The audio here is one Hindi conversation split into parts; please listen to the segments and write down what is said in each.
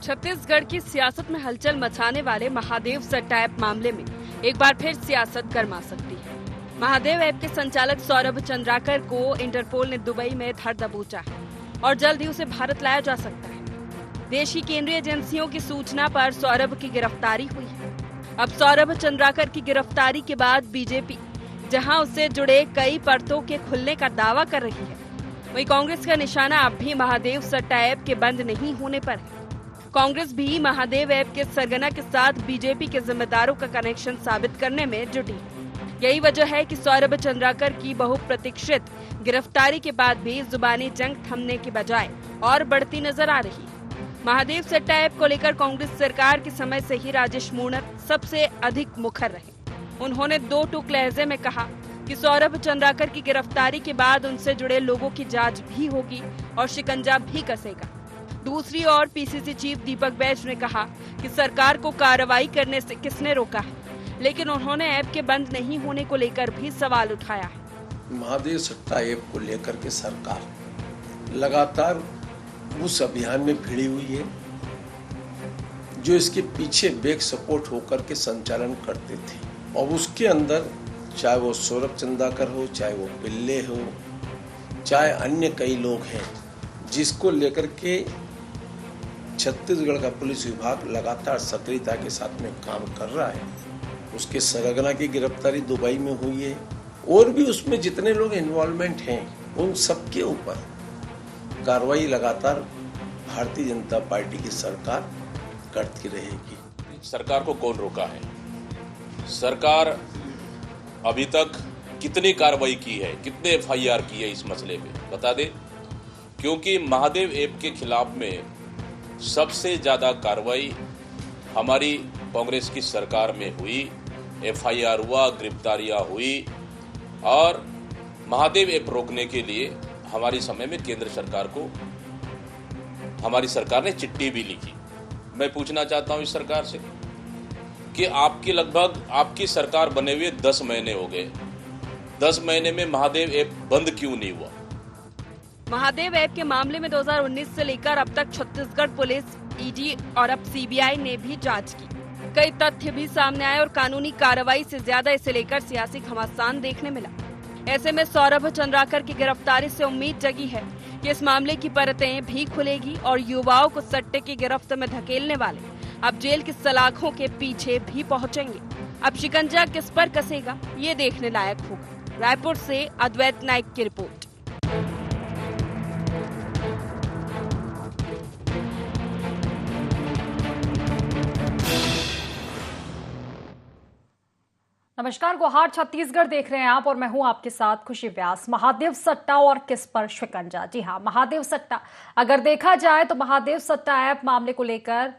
छत्तीसगढ़ की सियासत में हलचल मचाने वाले महादेव सट्टा ऐप मामले में एक बार फिर सियासत गर्मा सकती है। महादेव ऐप के संचालक सौरभ चंद्राकर को इंटरपोल ने दुबई में धर दबोचा है और जल्द ही उसे भारत लाया जा सकता है। देश की केंद्रीय एजेंसियों की सूचना पर सौरभ की गिरफ्तारी हुई है। अब सौरभ चंद्राकर की गिरफ्तारी के बाद बीजेपी जहां उससे जुड़े कई परतों के खुलने का दावा कर रही है, वहीं कांग्रेस का निशाना अब भी महादेव सट्टा ऐप के बंद नहीं होने पर है। कांग्रेस भी महादेव ऐप के सरगना के साथ बीजेपी के जिम्मेदारों का कनेक्शन साबित करने में जुटी है। यही वजह है कि सौरभ चंद्राकर की बहुप्रतीक्षित गिरफ्तारी के बाद भी जुबानी जंग थमने के बजाय और बढ़ती नजर आ रही है। महादेव सट्टा ऐप को लेकर कांग्रेस सरकार के समय से ही राजेश मूणत सबसे अधिक मुखर रहे। उन्होंने दो टूक लहजे में कहा कि सौरभ चंद्राकर की गिरफ्तारी के बाद उनसे जुड़े लोगों की जांच भी होगी और शिकंजा भी कसेगा। दूसरी ओर पीसीसी चीफ दीपक बैज ने कहा कि सरकार को कार्रवाई करने से किसने रोका है, लेकिन उन्होंने ऐप के बंद नहीं होने को लेकर भी सवाल उठाया है। महादेव सट्टा ऐप को लेकर के सरकार लगातार उस अभियान में भिड़ी हुई है जो इसके पीछे बैक सपोर्ट होकर के संचालन करते थे, और उसके अंदर चाहे वो सौरभ चंद्राकर हो, चाहे वो पिल्ले हो, चाहे अन्य कई लोग हैं, जिसको लेकर के छत्तीसगढ़ का पुलिस विभाग लगातार सक्रियता के साथ में काम कर रहा है। उसके सरगना की गिरफ्तारी दुबई में हुई है और भी उसमें जितने लोग इन्वॉल्वमेंट हैं उन सबके ऊपर कार्रवाई लगातार भारतीय जनता पार्टी की सरकार करती रहेगी। सरकार को कौन रोका है? सरकार अभी तक कितनी कार्रवाई की है, कितने एफआईआर की है इस मसले पे बता दे। क्योंकि महादेव ऐप के खिलाफ में सबसे ज्यादा कार्रवाई हमारी कांग्रेस की सरकार में हुई, एफआईआर हुआ, गिरफ्तारियां हुई, और महादेव ऐप रोकने के लिए हमारी समय में केंद्र सरकार को हमारी सरकार ने चिट्ठी भी लिखी। मैं पूछना चाहता हूं इस सरकार से कि आपकी सरकार बने हुए 10 महीने हो गए, 10 महीने में महादेव ऐप बंद क्यों नहीं हुआ? महादेव ऐप के मामले में 2019 से लेकर अब तक छत्तीसगढ़ पुलिस, ईडी और अब सीबीआई ने भी जांच की। कई तथ्य भी सामने आए और कानूनी कार्रवाई से ज्यादा इसे लेकर सियासी घमासान देखने मिला। ऐसे में सौरभ चंद्राकर की गिरफ्तारी से उम्मीद जगी है कि इस मामले की परतें भी खुलेगी और युवाओं को सट्टे की गिरफ्त में धकेलने वाले अब जेल की सलाखों के पीछे भी पहुंचेंगे। अब शिकंजा किस पर कसेगा, ये देखने लायक होगा। रायपुर से अद्वैत नाइक की रिपोर्ट। नमस्कार, गुहार छत्तीसगढ़ देख रहे हैं आप और मैं हूं आपके साथ खुशी व्यास। महादेव सट्टा और किस पर शिकंजा? जी हां, महादेव सट्टा अगर देखा जाए तो महादेव सट्टा ऐप मामले को लेकर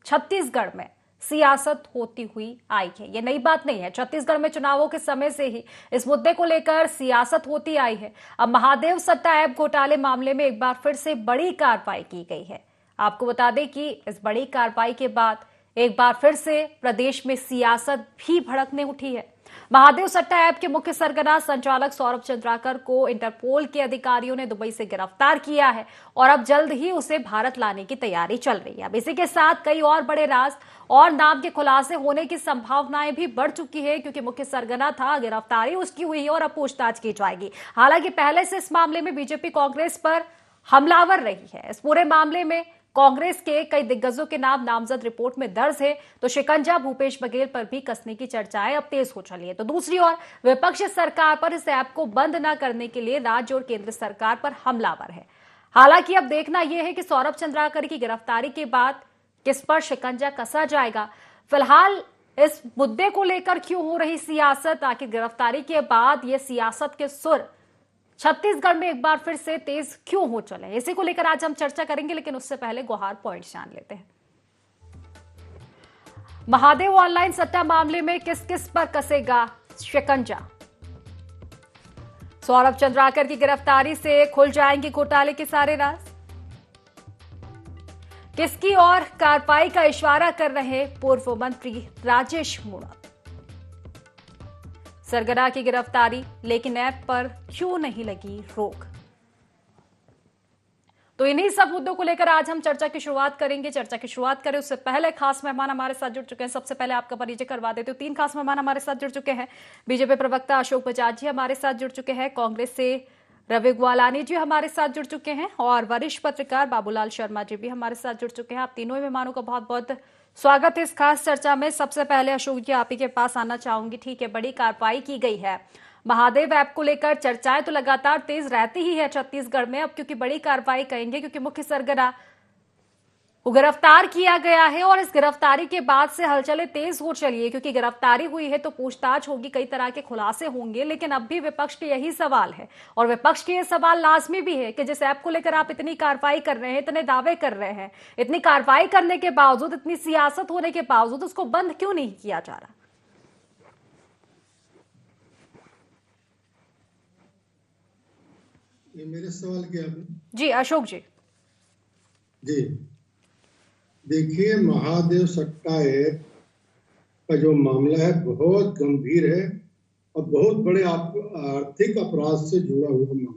छत्तीसगढ़ में सियासत होती हुई आई है। ये नई बात नहीं है। छत्तीसगढ़ में चुनावों के समय से ही इस मुद्दे को लेकर सियासत होती आई है। अब महादेव सट्टा ऐप घोटाले मामले में एक बार फिर से बड़ी कार्रवाई की गई है। आपको बता दें कि इस बड़ी कार्रवाई के बाद एक बार फिर से प्रदेश में सियासत भी भड़कने उठी है। महादेव सट्टा ऐप के मुख्य सरगना संचालक सौरभ चंद्राकर को इंटरपोल के अधिकारियों ने दुबई से गिरफ्तार किया है और अब जल्द ही उसे भारत लाने की तैयारी चल रही है। अब इसी के साथ कई और बड़े राज और नाम के खुलासे होने की संभावनाएं भी बढ़ चुकी है, क्योंकि मुख्य सरगना था, गिरफ्तारी उसकी हुई है और अब पूछताछ की जाएगी। हालांकि पहले से इस मामले में बीजेपी कांग्रेस पर हमलावर रही है। इस पूरे मामले में कांग्रेस के कई दिग्गजों के नाम नामजद रिपोर्ट में दर्ज है, तो शिकंजा भूपेश बघेल पर भी कसने की चर्चाएं अब तेज हो चली है। तो दूसरी ओर विपक्ष सरकार पर इस ऐप को बंद न करने के लिए राज्य और केंद्र सरकार पर हमलावर है। हालांकि अब देखना यह है कि सौरभ चंद्राकर की गिरफ्तारी के बाद किस पर शिकंजा कसा जाएगा। फिलहाल इस मुद्दे को लेकर क्यों हो रही सियासत, आखिर गिरफ्तारी के बाद यह सियासत के सुर छत्तीसगढ़ में एक बार फिर से तेज क्यों हो चले, इसी को लेकर आज हम चर्चा करेंगे। लेकिन उससे पहले गुहार पॉइंट जान लेते हैं। महादेव ऑनलाइन सट्टा मामले में किस किस पर कसेगा शिकंजा? सौरभ चंद्राकर की गिरफ्तारी से खुल जाएंगे घोटाले के सारे राज। किसकी और कार्रवाई का इशारा कर रहे पूर्व मंत्री राजेश मूणत? सरगना की गिरफ्तारी, लेकिन ऐप पर क्यों नहीं लगी रोक? तो इन्हीं सब मुद्दों को लेकर आज हम चर्चा की शुरुआत करेंगे। चर्चा की शुरुआत करें उससे पहले खास मेहमान हमारे साथ जुड़ चुके हैं। सबसे पहले आपका परिचय करवा देते हो। 3 खास मेहमान हमारे साथ जुड़ चुके हैं। बीजेपी प्रवक्ता अशोक बजाज जी हमारे साथ जुड़ चुके हैं, कांग्रेस से रवि ग्वालानी जी हमारे साथ जुड़ चुके हैं और वरिष्ठ पत्रकार बाबूलाल शर्मा जी भी हमारे साथ जुड़ चुके हैं। आप तीनों ही मेहमानों का बहुत बहुत स्वागत है इस खास चर्चा में। सबसे पहले अशोक जी आप ही के पास आना चाहूंगी। ठीक है, बड़ी कार्रवाई की गई है महादेव ऐप को लेकर, चर्चाएं तो लगातार तेज रहती ही है छत्तीसगढ़ में। अब क्योंकि बड़ी कार्रवाई कहेंगे क्योंकि मुख्य सरगना को गिरफ्तार किया गया है और इस गिरफ्तारी के बाद से हलचलें तेज हो चली है, क्योंकि गिरफ्तारी हुई है तो पूछताछ होगी, कई तरह के खुलासे होंगे। लेकिन अब भी विपक्ष के यही सवाल है और विपक्ष के ये सवाल लाजमी भी है कि जिस ऐप को लेकर आप इतनी कार्रवाई कर रहे हैं, इतने दावे कर रहे हैं, इतनी कार्रवाई करने के बावजूद, इतनी सियासत होने के बावजूद उसको बंद क्यों नहीं किया जा रहा? ये मेरे सवाल क्या है? जी अशोक जी। जी देखिए, महादेव सट्टा ऐप का जो मामला है बहुत गंभीर है और बहुत बड़े आर्थिक अपराध से जुड़ा हुआ मामला।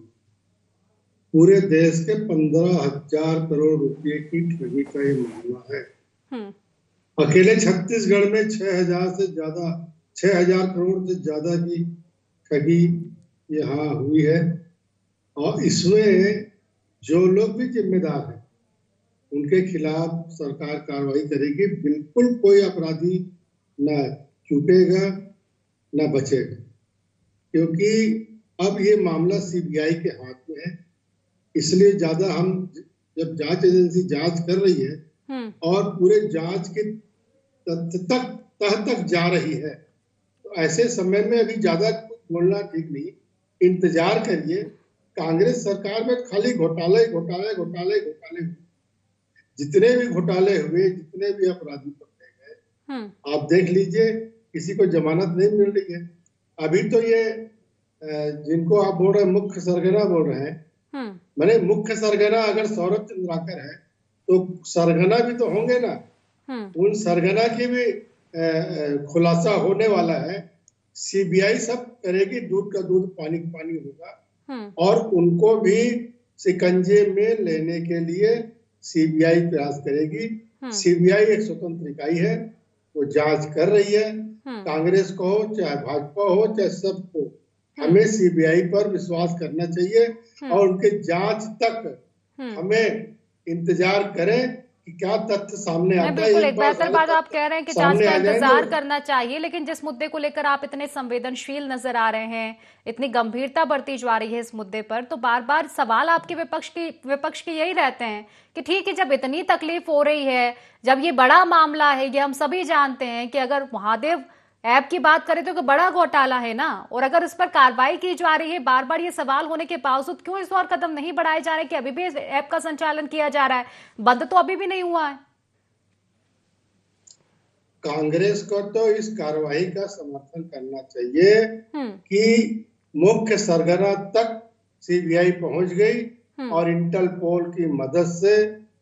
पूरे देश के 15,000 करोड़ रुपए की ठगी का ये मामला है। अकेले छत्तीसगढ़ में 6,000 करोड़ से ज्यादा की ठगी यहाँ हुई है और इसमें जो लोग भी जिम्मेदार हैं उनके खिलाफ सरकार कार्रवाई करेगी। बिल्कुल कोई अपराधी न छूटेगा न बचेगा, क्योंकि अब ये मामला सीबीआई के हाथ में है। इसलिए ज्यादा हम जब जांच एजेंसी जांच कर रही है और पूरे जांच के तह तक जा रही है, तो ऐसे समय में अभी ज्यादा बोलना ठीक नहीं। इंतजार करिए। कांग्रेस सरकार में खाली घोटाले घोटाले घोटाले घोटाले, जितने भी घोटाले हुए, जितने भी अपराधी पकड़े गए, आप देख लीजिए किसी को जमानत नहीं मिल रही है। अभी तो ये जिनको आप बोल रहे हैं मुख्य सरगना बोल रहे हैं, मैंने मुख्य सरगना अगर सौरभ चंद्राकर है तो सरगना भी तो होंगे ना। उन सरगना की भी खुलासा होने वाला है। सीबीआई सब करेगी, दूध का दूध पानी का पानी होगा और उनको भी शिकंजे में लेने के लिए सीबीआई प्रयास करेगी। सीबीआई एक स्वतंत्र इकाई है, वो जांच कर रही है। कांग्रेस को हो चाहे भाजपा हो चाहे सबको, हमें सीबीआई पर विश्वास करना चाहिए और उनके जांच तक हमें इंतजार करें कि क्या तथ्य सामने आता है। बिल्कुल एक बेहतर बात आप कह रहे हैं कि जांच का इंतजार करना चाहिए, लेकिन जिस मुद्दे को लेकर आप इतने संवेदनशील नजर आ रहे हैं, इतनी गंभीरता बढ़ती जा रही है इस मुद्दे पर, तो बार बार सवाल आपके विपक्ष के यही रहते हैं कि ठीक है, जब इतनी तकलीफ हो रही है, जब ये बड़ा मामला है, ये हम सभी जानते हैं कि अगर महादेव ऐप की बात करें तो बड़ा घोटाला है ना, और अगर इस पर कार्रवाई की जा रही है, बार बार ये सवाल होने के बावजूद क्यों इस और कदम नहीं बढ़ाए जा रहे कि अभी भी ऐप का संचालन किया जा रहा है? बंद तो अभी भी नहीं हुआ है। कांग्रेस को तो इस कार्रवाई का समर्थन करना चाहिए कि मुख्य सरगना तक सीबीआई पहुंच गई और इंटरपोल की मदद से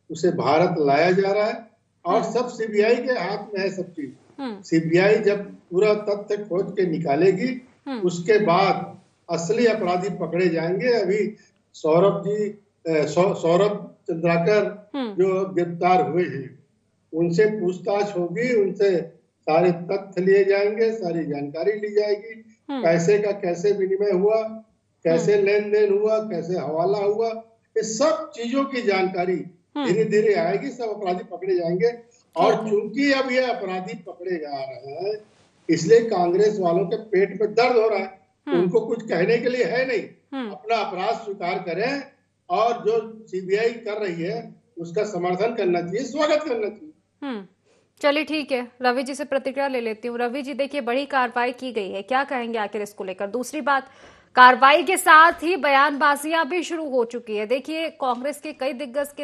उसे भारत लाया जा रहा है और सब सीबीआई के हाथ में है सब चीज। सीबीआई जब पूरा तथ्य खोज के निकालेगी, उसके बाद असली अपराधी पकड़े जाएंगे। अभी सौरभ चंद्राकर जो गिरफ्तार हुए हैं, उनसे पूछताछ होगी, उनसे सारे तथ्य लिए जाएंगे, सारी जानकारी ली जाएगी। पैसे का कैसे विनिमय हुआ, कैसे लेन देन हुआ, कैसे हवाला हुआ, ये सब चीजों की जानकारी धीरे धीरे आएगी। सब अपराधी पकड़े जाएंगे और चूंकि अब ये अपराधी पकड़े जा रहे हैं, इसलिए कांग्रेस वालों के पेट में दर्द हो रहा है। उनको कुछ कहने के लिए है नहीं। अपना अपराध स्वीकार करें और जो सीबीआई कर रही है उसका समर्थन करना चाहिए, स्वागत करना चाहिए। चलिए ठीक है, रवि जी से प्रतिक्रिया ले लेती हूँ। रवि जी देखिए, बड़ी कार्रवाई की गई है, क्या कहेंगे आखिर इसको लेकर? दूसरी बात, कार्रवाई के साथ ही बयानबाजियां भी शुरू हो चुकी है। देखिए, कांग्रेस के कई दिग्गज के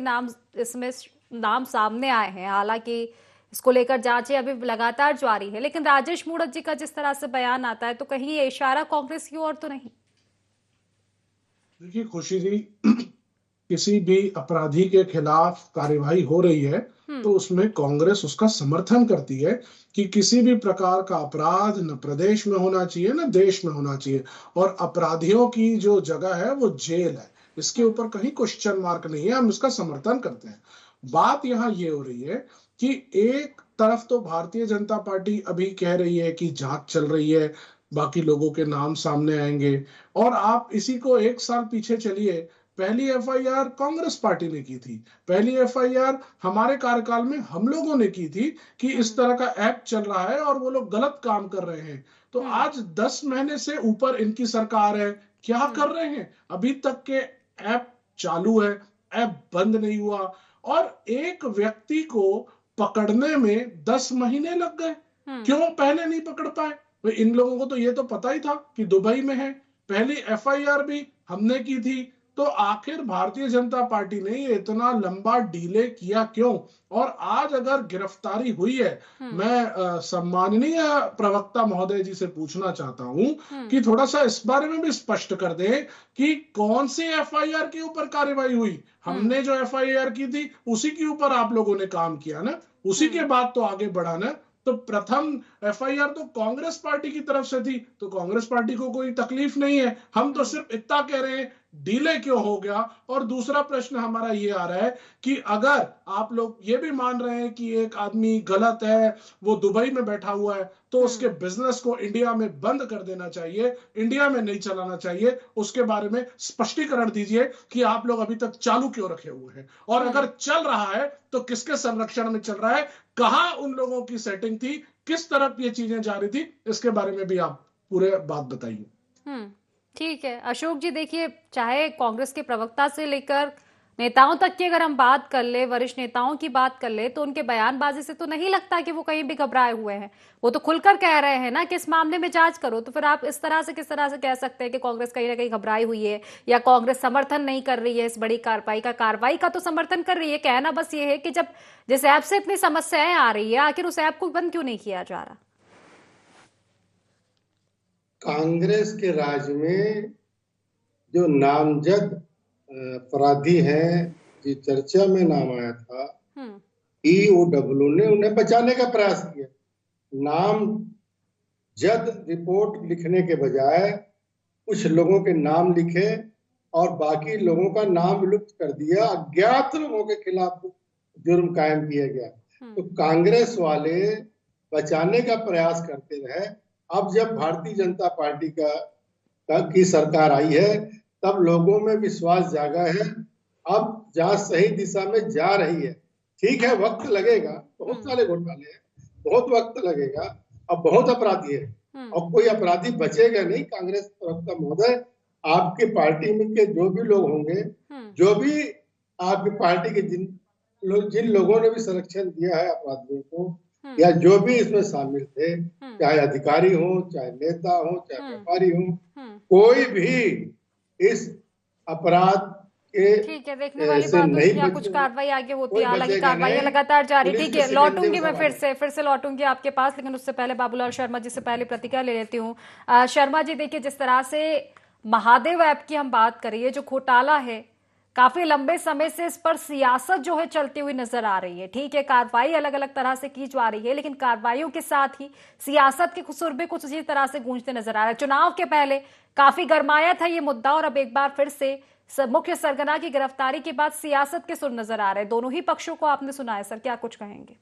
इसमें नाम सामने आए हैं। हालांकि इसको लेकर जांचें अभी लगातार जारी है, लेकिन राजेश मूणत जी का जिस तरह से बयान आता है, तो कहीं ये इशारा कांग्रेस की ओर तो नहीं? देखिए खुशी जी, किसी भी अपराधी के खिलाफ कार्यवाही हो रही है तो उसमें कांग्रेस उसका समर्थन करती है कि किसी भी प्रकार का अपराध न प्रदेश में होना चाहिए न देश में होना चाहिए, और अपराधियों की जो जगह है वो जेल है। इसके ऊपर कहीं क्वेश्चन मार्क नहीं है, हम इसका समर्थन करते हैं। बात यहाँ ये हो रही है कि एक तरफ तो भारतीय जनता पार्टी अभी कह रही है कि जांच चल रही है, बाकी लोगों के नाम सामने आएंगे, और आप इसी को एक साल पीछे चलिए, पहली एफआईआर कांग्रेस पार्टी ने की थी, पहली एफआईआर हमारे कार्यकाल में हम लोगों ने की थी कि इस तरह का ऐप चल रहा है और वो लोग गलत काम कर रहे हैं। तो आज 10 महीने से ऊपर इनकी सरकार है, क्या कर रहे हैं? अभी तक के ऐप चालू है, ऐप बंद नहीं हुआ, और एक व्यक्ति को पकड़ने में 10 महीने लग गए। क्यों पहले नहीं पकड़ पाए? तो इन लोगों को तो ये तो पता ही था कि दुबई में है, पहली एफआईआर भी हमने की थी, तो आखिर भारतीय जनता पार्टी ने ये इतना लंबा डिले किया क्यों? और आज अगर गिरफ्तारी हुई है, मैं सम्माननीय प्रवक्ता महोदय जी से पूछना चाहता हूं कि थोड़ा सा इस बारे में भी स्पष्ट कर दें कि कौन सी एफआईआर के ऊपर कार्रवाई हुई। हमने जो एफआईआर की थी उसी के ऊपर आप लोगों ने काम किया ना, उसी के बाद तो आगे बढ़ा ना। तो प्रथम एफआईआर तो कांग्रेस पार्टी की तरफ से थी, तो कांग्रेस पार्टी को कोई तकलीफ नहीं है, हम तो सिर्फ इतना कह रहे हैं डिले क्यों हो गया। और दूसरा प्रश्न हमारा ये आ रहा है कि अगर आप लोग ये भी मान रहे हैं कि एक आदमी गलत है, वो दुबई में बैठा हुआ है, तो उसके बिजनेस को इंडिया में बंद कर देना चाहिए, इंडिया में नहीं चलाना चाहिए, उसके बारे में स्पष्टीकरण दीजिए कि आप लोग अभी तक चालू क्यों रखे हुए हैं, और अगर चल रहा है तो किसके संरक्षण में चल रहा है, कहां उन लोगों की सेटिंग थी, किस तरफ ये चीजें जा रही थी, इसके बारे में भी आप पूरे बात बताइए। ठीक है अशोक जी, देखिए चाहे कांग्रेस के प्रवक्ता से लेकर नेताओं तक की अगर हम बात कर ले, वरिष्ठ नेताओं की बात कर ले, तो उनके बयानबाजी से तो नहीं लगता कि वो कहीं भी घबराए हुए हैं। वो तो खुलकर कह रहे हैं ना कि इस मामले में जांच करो। तो फिर आप इस तरह से किस तरह से कह सकते हैं कि कांग्रेस कहीं ना कहीं घबराई हुई है, या कांग्रेस समर्थन नहीं कर रही है इस बड़ी कार्रवाई का तो समर्थन कर रही है। कहना बस ये है कि जब जिस ऐप से इतनी समस्याएं आ रही है, आखिर उस ऐप को बंद क्यों नहीं किया जा रहा? कांग्रेस के राज में जो नामजद अपराधी हैं, जो चर्चा में नाम आया था, ईओडब्ल्यू ने उन्हें बचाने का प्रयास किया। नामजद रिपोर्ट लिखने के बजाय कुछ लोगों के नाम लिखे और बाकी लोगों का नाम विलुप्त कर दिया, अज्ञात लोगों के खिलाफ जुर्म कायम किया गया। तो कांग्रेस वाले बचाने का प्रयास करते रहे। अब जब भारतीय जनता पार्टी की सरकार आई है, तब लोगों में विश्वास जागा है, अब जांच सही दिशा में जा रही है। ठीक है, वक्त लगेगा, बहुत सारे घोटाले हैं, बहुत वक्त लगेगा, अब बहुत अपराधी है और कोई अपराधी बचेगा नहीं। कांग्रेस प्रवक्ता महोदय, आपकी पार्टी में के जो भी लोग होंगे, जो भी आपकी पार्टी के जिन लोगों ने भी संरक्षण दिया है अपराधियों को, या जो भी इसमें शामिल थे, चाहे अधिकारी हो, चाहे नेता हो, चाहे व्यापारी हो, कोई भी इस अपराध के ठीक है, देखने वाली बात होगी क्या कुछ कार्रवाई आगे होती है। हालांकि कार्रवाई लगातार जारी। ठीक है, लौटूंगी मैं फिर से लौटूंगी आपके पास, लेकिन उससे पहले बाबूलाल शर्मा जी से पहले प्रतिक्रिया ले लेती हूँ। शर्मा जी, देखिए जिस तरह से महादेव ऐप की हम बात करिए, जो घोटाला है, काफी लंबे समय से इस पर सियासत जो है चलती हुई नजर आ रही है। ठीक है, कार्रवाई अलग अलग तरह से की जा रही है, लेकिन कार्रवाइयों के साथ ही सियासत के सुर भी कुछ इसी तरह से गूंजते नजर आ रहे हैं। चुनाव के पहले काफी गरमाया था ये मुद्दा, और अब एक बार फिर से मुख्य सरगना की गिरफ्तारी के बाद सियासत के सुर नजर आ रहे हैं। दोनों ही पक्षों को आपने सुना है, सर क्या कुछ कहेंगे?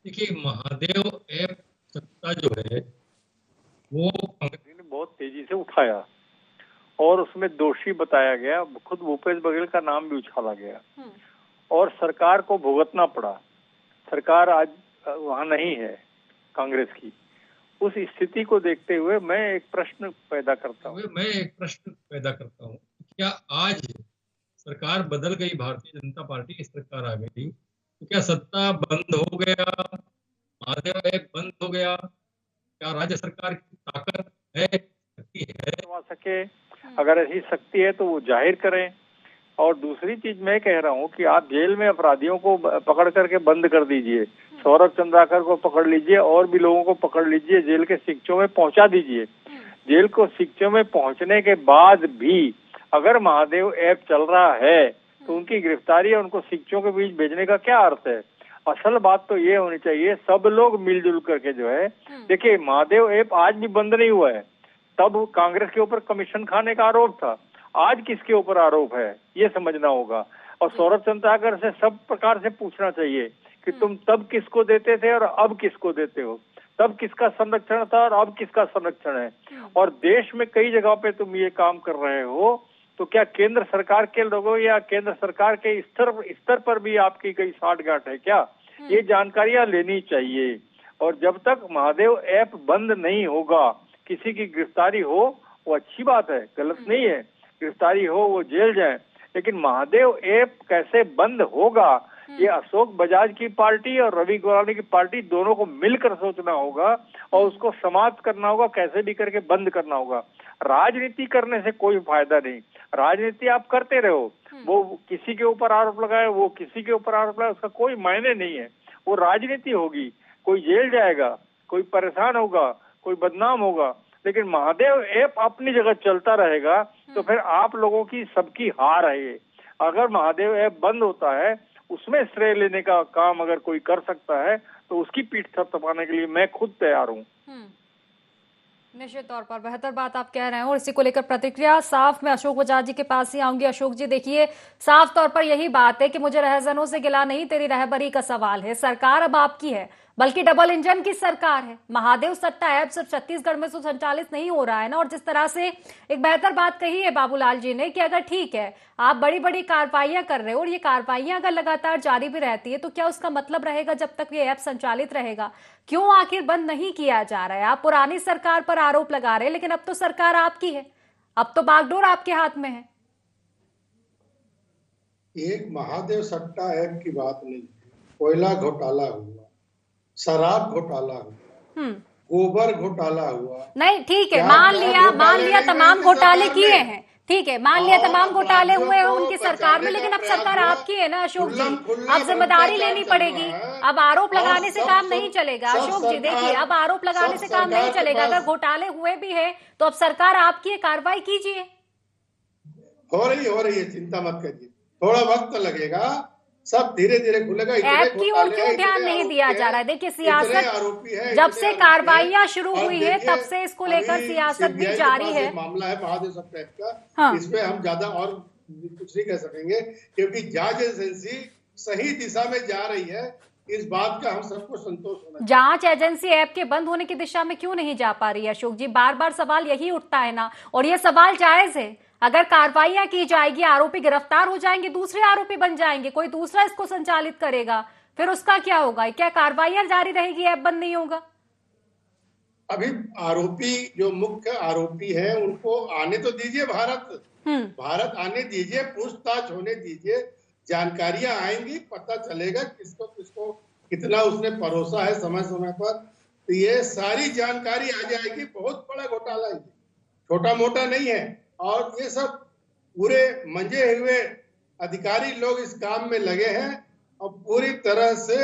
देखिए, महादेव ऐप सत्ता जो है वो कांग्रेस ने बहुत तेजी से उठाया और उसमें दोषी बताया गया, खुद भूपेश बघेल का नाम भी उछाला गया और सरकार को भुगतना पड़ा। सरकार आज वहां नहीं है कांग्रेस की। उस स्थिति को देखते हुए मैं एक प्रश्न पैदा करता हूँ, क्या आज सरकार बदल गई, भारतीय जनता पार्टी की सरकार आ गई, तो क्या सत्ता बंद हो गया, महादेव ऐप बंद हो गया? क्या राज्य सरकार की ताकत है, शक्ति है सके? अगर ऐसी शक्ति है तो वो जाहिर करें। और दूसरी चीज मैं कह रहा हूँ कि आप जेल में अपराधियों को पकड़ करके बंद कर दीजिए, सौरभ चंद्राकर को पकड़ लीजिए और भी लोगों को पकड़ लीजिए, जेल के शिक्षों में पहुंचा दीजिए। जेल को शिक्षों में पहुंचने के बाद भी अगर महादेव ऐप चल रहा है तो उनकी गिरफ्तारी और उनको शिक्षों के बीच भेजने का क्या अर्थ है? असल बात तो ये होनी चाहिए, सब लोग मिलजुल करके जो है, देखिए महादेव ऐप आज भी बंद नहीं हुआ है। तब कांग्रेस के ऊपर कमीशन खाने का आरोप था, आज किसके ऊपर आरोप है ये समझना होगा। और सौरभ चंद्राकर से सब प्रकार से पूछना चाहिए कि तुम तब किसको देते थे और अब किसको देते हो, तब किसका संरक्षण था और अब किसका संरक्षण है। और देश में कई जगह पे तुम ये काम कर रहे हो, तो क्या केंद्र सरकार के लोगों या केंद्र सरकार के स्तर पर भी आपकी कोई साठगांठ है क्या, ये जानकारियां लेनी चाहिए। और जब तक महादेव ऐप बंद नहीं होगा, किसी की गिरफ्तारी हो वो अच्छी बात है, गलत नहीं है, गिरफ्तारी हो वो जेल जाए, लेकिन महादेव ऐप कैसे बंद होगा ये अशोक बजाज की पार्टी और रवि गोरानी की पार्टी दोनों को मिलकर सोचना होगा और उसको समाप्त करना होगा, कैसे भी करके बंद करना होगा। राजनीति करने से कोई फायदा नहीं, राजनीति आप करते रहो, वो किसी के ऊपर आरोप लगाए, वो किसी के ऊपर आरोप लगाए, उसका कोई मायने नहीं है, वो राजनीति होगी। कोई जेल जाएगा, कोई परेशान होगा, कोई बदनाम होगा, लेकिन महादेव ऐप अपनी जगह चलता रहेगा तो फिर आप लोगों की सबकी हार है ये। अगर महादेव ऐप बंद होता है, उसमें श्रेय लेने का काम अगर कोई कर सकता है तो उसकी पीठ थपथपाने के लिए मैं खुद तैयार हूँ। निश्चित तौर पर बेहतर बात आप कह रहे हैं और इसी को लेकर प्रतिक्रिया साफ मैं अशोक बजाज जी के पास ही आऊंगी। अशोक जी देखिए, साफ तौर पर यही बात है कि मुझे रहजनों से गिला नहीं, तेरी रहबरी का सवाल है। सरकार अब आपकी है, बल्कि डबल इंजन की सरकार है। महादेव सट्टा ऐप सिर्फ छत्तीसगढ़ में तो संचालित नहीं हो रहा है ना। और जिस तरह से एक बेहतर बात कही है बाबूलाल जी ने कि अगर ठीक है आप बड़ी बड़ी कार्रवाइयां कर रहे हो और ये कार्रवाइयां अगर लगातार जारी भी रहती है तो क्या उसका मतलब रहेगा जब तक ये ऐप संचालित रहेगा? क्यों आखिर बंद नहीं किया जा रहा है? आप पुरानी सरकार पर आरोप लगा रहे हैं, लेकिन अब तो सरकार आपकी है, अब तो बागडोर आपके हाथ में है। एक महादेव सट्टा ऐप की बात नहीं, कोयला घोटाला हुआ, शराब घोटाला हुआ, गोबर घोटाला हुआ। नहीं ठीक है, मान लिया तमाम घोटाले किए हैं, ठीक है, मान लिया तमाम घोटाले हुए हैं उनकी सरकार में, लेकिन अब सरकार आपकी है ना अशोक जी, अब जिम्मेदारी लेनी पड़ेगी। अब आरोप लगाने से काम नहीं चलेगा अशोक जी, देखिए अब आरोप लगाने से काम नहीं चलेगा। अगर घोटाले हुए भी है तो अब सरकार आपकी है, कार्रवाई कीजिए। हो रही है, चिंता मत करिए, थोड़ा वक्त लगेगा, सब धीरे धीरे खुलेगा। ऐप की ओर क्यों ध्यान नहीं दिया जा रहा है? देखिए सियासत जब से कार्रवाइयां शुरू हुई है तब से इसको लेकर सियासत भी जारी है। मामला है महादेव सट्टा ऐप का, हाँ। इसमें हम ज्यादा और कुछ नहीं कह सकेंगे क्योंकि जांच एजेंसी सही दिशा में जा रही है, इस बात का हम सबको संतोष होना चाहिए। जांच एजेंसी ऐप के बंद होने की दिशा में क्यों नहीं जा पा रही है अशोक जी? बार बार सवाल यही उठता है ना, और ये सवाल जायज है। अगर कार्रवाइयां की जाएगी, आरोपी गिरफ्तार हो जाएंगे, दूसरे आरोपी बन जाएंगे, कोई दूसरा इसको संचालित करेगा, फिर उसका क्या होगा? क्या कार्रवाइयां जारी रहेगी, ऐप बंद नहीं होगा? अभी आरोपी जो मुख्य आरोपी है उनको आने तो दीजिए, भारत आने दीजिए, पूछताछ होने दीजिए, जानकारियां आएंगी, पता चलेगा किसको किसको कितना उसने परोसा है समय समय पर, तो ये सारी जानकारी आ जाएगी। बहुत बड़ा घोटाला है, छोटा मोटा नहीं है। और ये सब पूरे मंजे हुए अधिकारी लोग इस काम में लगे हैं और पूरी तरह से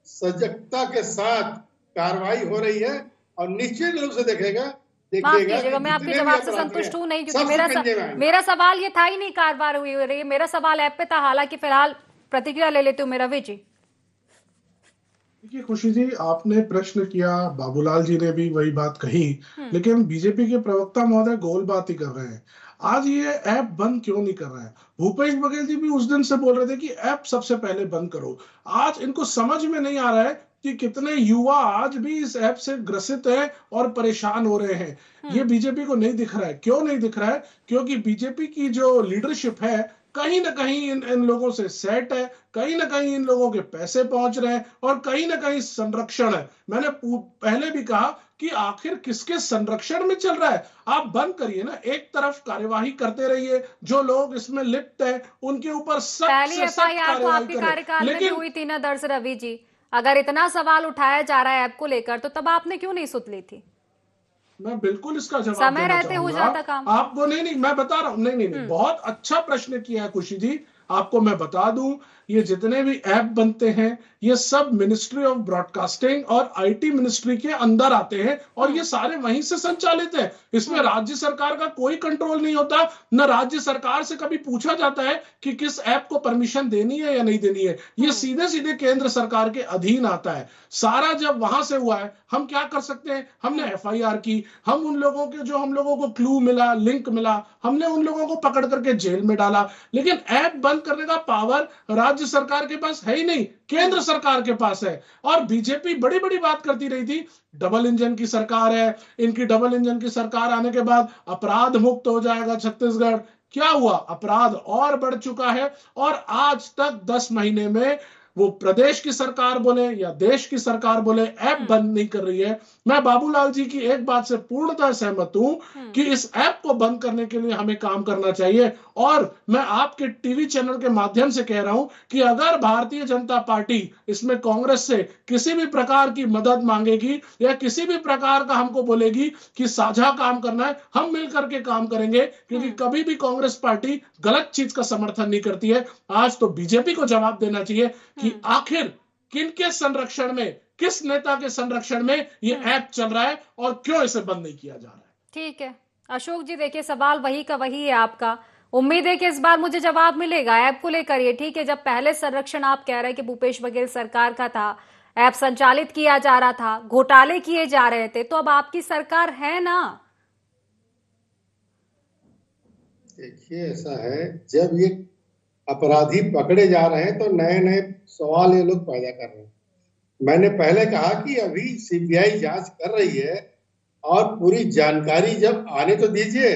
सजगता के साथ कार्रवाई हो रही है और निश्चित रूप से देखिएगा मैं आपके जवाब से संतुष्ट हूँ नहीं, क्योंकि मेरा सवाल ये था ही नहीं कार्रवाई हुई हो रही है, मेरा सवाल ऐप पे था। हालांकि फिलहाल प्रतिक्रिया ले लेती हूँ मैं रवि जी। देखिए खुशी जी, आपने प्रश्न किया, बाबूलाल जी ने भी वही बात कही, लेकिन बीजेपी के प्रवक्ता महोदय गोल बात ही कर रहे हैं। आज ये ऐप बंद क्यों नहीं कर रहे हैं? भूपेश बघेल जी भी उस दिन से बोल रहे थे कि ऐप सबसे पहले बंद करो। आज इनको समझ में नहीं आ रहा है कि कितने युवा आज भी इस ऐप से ग्रसित है और परेशान हो रहे हैं। ये बीजेपी को नहीं दिख रहा है। क्यों नहीं दिख रहा है? क्योंकि बीजेपी की जो लीडरशिप है कहीं ना कहीं इन लोगों से सेट है, कहीं ना कहीं इन लोगों के पैसे पहुंच रहे हैं और कहीं ना कहीं संरक्षण है। मैंने पहले भी कहा कि आखिर किसके संरक्षण में चल रहा है? आप बंद करिए ना, एक तरफ कार्यवाही करते रहिए, जो लोग इसमें लिप्त हैं उनके ऊपर सख्त से सख्त कार्रवाई करें। कार्यकाल में हुई थी ना दर्ज रवि जी, अगर इतना सवाल उठाया जा रहा है ऐप को लेकर तो तब आपने क्यों नहीं सुध ली थी? मैं बिल्कुल इसका जवाब समय रहते हो जाता काम। आपको नहीं मैं बता रहा हूँ। नहीं बहुत अच्छा प्रश्न किया है खुशी जी। आपको मैं बता दूं, ये जितने भी ऐप बनते हैं ये सब मिनिस्ट्री ऑफ ब्रॉडकास्टिंग और आईटी मिनिस्ट्री के अंदर आते हैं और ये सारे वहीं से संचालित है। इसमें राज्य सरकार का कोई कंट्रोल नहीं होता, न राज्य सरकार से कभी पूछा जाता है कि किस ऐप को परमिशन देनी है या नहीं देनी है। ये सीधे सीधे केंद्र सरकार के अधीन आता है। सारा जब वहां से हुआ है, हम क्या कर सकते हैं? हमने एफआईआर की, हम उन लोगों के जो हम लोगों को क्लू मिला, लिंक मिला, हमने उन लोगों को पकड़ करके जेल में डाला। लेकिन ऐप बंद करने का पावर राज्य सरकार के पास है ही नहीं, केंद्र सरकार के पास है। और बीजेपी बड़ी बड़ी बात करती रही थी, डबल इंजन की सरकार है, इनकी डबल इंजन की सरकार आने के बाद अपराध मुक्त हो जाएगा छत्तीसगढ़। क्या हुआ? अपराध और बढ़ चुका है और आज तक 10 महीने में वो प्रदेश की सरकार बोले या देश की सरकार बोले, ऐप बंद नहीं कर रही है। मैं बाबूलाल जी की एक बात से पूर्णतः सहमत हूं कि इस ऐप को बंद करने के लिए हमें काम करना चाहिए। और मैं आपके टीवी चैनल के माध्यम से कह रहा हूं कि अगर भारतीय जनता पार्टी इसमें कांग्रेस से किसी भी प्रकार की मदद मांगेगी या किसी भी प्रकार का हमको बोलेगी कि साझा काम करना है, हम मिलकर के काम करेंगे, क्योंकि कभी भी कांग्रेस पार्टी गलत चीज का समर्थन नहीं करती है। आज तो बीजेपी को जवाब देना चाहिए कि आखिर किनके संरक्षण में, किस नेता के संरक्षण में ये ऐप चल रहा है और क्यों इसे बंद नहीं किया जा रहा है। ठीक है अशोक जी, देखिए सवाल वही का वही है आपका। उम्मीद है कि इस बार मुझे जवाब मिलेगा ऐप को लेकर। ये ठीक है, जब पहले संरक्षण आप कह रहे हैं कि भूपेश बघेल सरकार का था, ऐप संचालित किया जा रहा था, घोटाले किए जा रहे थे, तो अब आपकी सरकार है ना। देखिए ऐसा है, जब ये अपराधी पकड़े जा रहे हैं तो नए नए सवाल ये लोग पैदा कर रहे हैं। मैंने पहले कहा कि अभी सीबीआई जांच कर रही है और पूरी जानकारी जब आने तो दीजिए।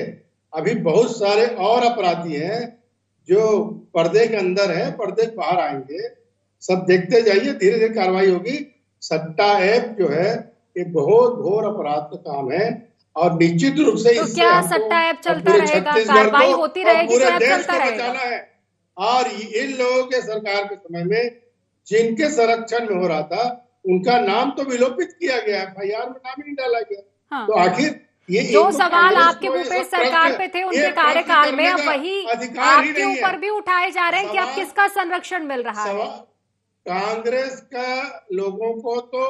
अभी बहुत सारे और अपराधी हैं जो पर्दे के अंदर है, पर्दे के बाहर आएंगे, सब देखते जाइए, धीरे धीरे कार्रवाई होगी। सट्टा ऐप जो है ये बहुत घोर अपराध का काम है और निश्चित रूप से तो क्या सट्टा ऐप चलता रहेगा, कार्रवाई होती रहेगी तो ऐप चलता रहेगा। और इन लोगों के सरकार के समय में जिनके संरक्षण में हो रहा था उनका नाम तो विलोपित किया गया, एफआईआर में नाम ही नहीं डाला गया। हाँ। तो आखिर ये जो सवाल आपके भूपेश सरकार पे थे उनके कार्यकाल में, अब वही आपके ऊपर भी उठाए जा रहे हैं कि अब किसका संरक्षण मिल रहा है। कांग्रेस का लोगों को तो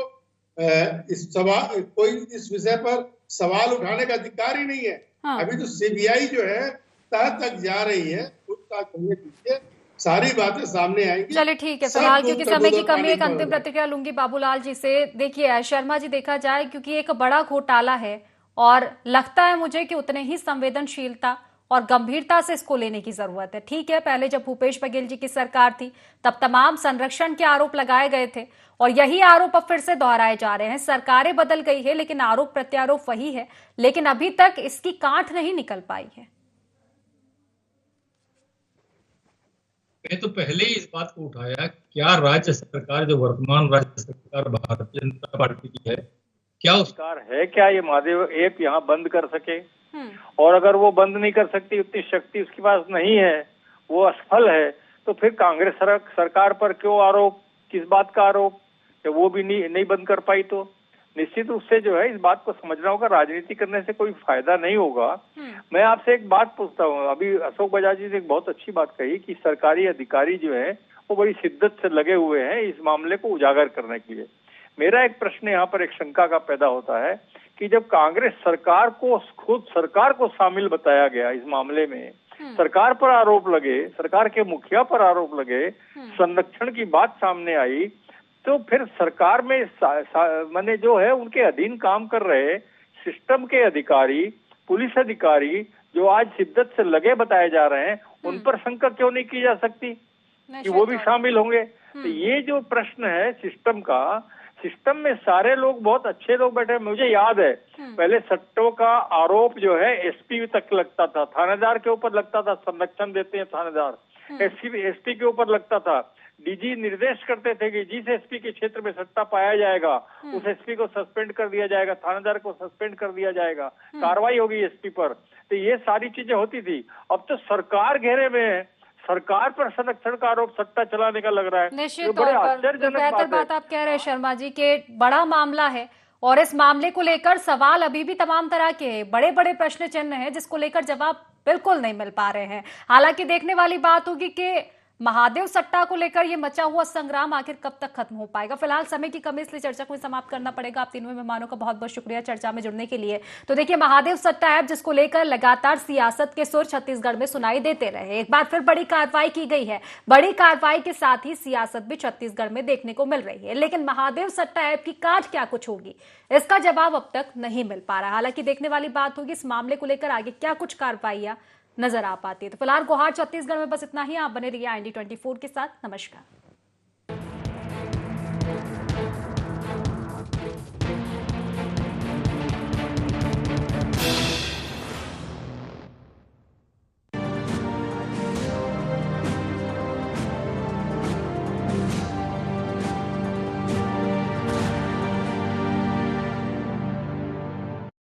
इस सवाल कोई इस विषय पर सवाल उठाने का अधिकार ही नहीं है। हाँ। अभी तो सीबीआई जो है तह तक जा रही है, सारी बातें सामने आएंगी। चलिए ठीक है, फिलहाल क्योंकि समय की कमी, एक अंतिम प्रतिक्रिया लूंगी बाबूलाल जी से। देखिए शर्मा जी, देखा जाए क्योंकि एक बड़ा घोटाला है और लगता है मुझे कि उतने ही संवेदनशीलता और गंभीरता से इसको लेने की जरूरत है। ठीक है, पहले जब भूपेश बघेल जी की सरकार थी तब तमाम संरक्षण के आरोप लगाए गए थे और यही आरोप अब फिर से दोहराए जा रहे हैं। सरकारें बदल गई है लेकिन आरोप प्रत्यारोप वही है, लेकिन अभी तक इसकी गांठ नहीं निकल पाई है। मैं तो पहले ही इस बात को उठाया, क्या राज्य सरकार, जो वर्तमान राज्य सरकार भारतीय जनता पार्टी की है, क्या उसकार है क्या ये महादेव ऐप यहाँ बंद कर सके? और अगर वो बंद नहीं कर सकती, उतनी शक्ति उसके पास नहीं है, वो असफल है, तो फिर कांग्रेस सरकार पर क्यों आरोप, किस बात का आरोप? जब वो भी नहीं बंद कर पाई तो निश्चित रूप से जो है इस बात को समझना होगा, राजनीति करने से कोई फायदा नहीं होगा। मैं आपसे एक बात पूछता हूँ, अभी अशोक बजाज जी ने एक बहुत अच्छी बात कही कि सरकारी अधिकारी जो है वो बड़ी शिद्दत से लगे हुए हैं इस मामले को उजागर करने के लिए। मेरा एक प्रश्न यहाँ पर, एक शंका का पैदा होता है कि जब कांग्रेस सरकार को, खुद सरकार को शामिल बताया गया इस मामले में, सरकार पर आरोप लगे, सरकार के मुखिया पर आरोप लगे, संरक्षण की बात सामने आई, तो फिर सरकार में माने जो है उनके अधीन काम कर रहे सिस्टम के अधिकारी, पुलिस अधिकारी जो आज शिद्दत से लगे बताए जा रहे हैं, उन पर शंका क्यों नहीं की जा सकती कि वो भी शामिल होंगे? तो ये जो प्रश्न है सिस्टम का, सिस्टम में सारे लोग बहुत अच्छे लोग बैठे। मुझे याद है पहले सट्टों का आरोप जो है एसपी तक लगता था, थानेदार के ऊपर लगता था, संरक्षण देते हैं थानेदार, एसपी के ऊपर लगता था, डीजी निर्देश करते थे कि जिस एसपी के क्षेत्र में सट्टा पाया जाएगा उस एसपी को सस्पेंड कर दिया जाएगा, थानेदार को सस्पेंड कर दिया जाएगा, कार्रवाई होगी एसपी पर। तो ये सारी चीजें होती थी। अब तो सरकार घेरे में है, सरकार पर संरक्षण का आरोप सट्टा चलाने का लग रहा है। निश्चित तौर पर बेहतर बात आप कह रहे हैं शर्मा जी के, बड़ा मामला है और इस मामले को लेकर सवाल अभी भी तमाम तरह के हैं, बड़े बड़े प्रश्न चिन्ह हैं जिसको लेकर जवाब बिल्कुल नहीं मिल पा रहे हैं। हालांकि देखने वाली बात होगी कि महादेव सट्टा को लेकर ये मचा हुआ संग्राम आखिर कब तक खत्म हो पाएगा? फिलहाल समय की कमी, इसलिए चर्चा को समाप्त करना पड़ेगा। आप तीनों मेहमानों का बहुत बहुत शुक्रिया चर्चा में जुड़ने के लिए। तो देखिए, महादेव सट्टा ऐप जिसको लेकर लगातार सियासत के सुर छत्तीसगढ़ में सुनाई देते रहे, एक बार फिर बड़ी कार्रवाई की गई है। बड़ी कार्रवाई के साथ ही सियासत भी छत्तीसगढ़ में देखने को मिल रही है। लेकिन महादेव सट्टा ऐप की काट क्या कुछ होगी, इसका जवाब अब तक नहीं मिल पा रहा। हालांकि देखने वाली बात होगी इस मामले को लेकर आगे क्या कुछ कार्रवाइयां नजर आ पाती है। तो फिलहाल गुहार छत्तीसगढ़ में बस इतना ही। आप बने रहिए IND24 के साथ। नमस्कार।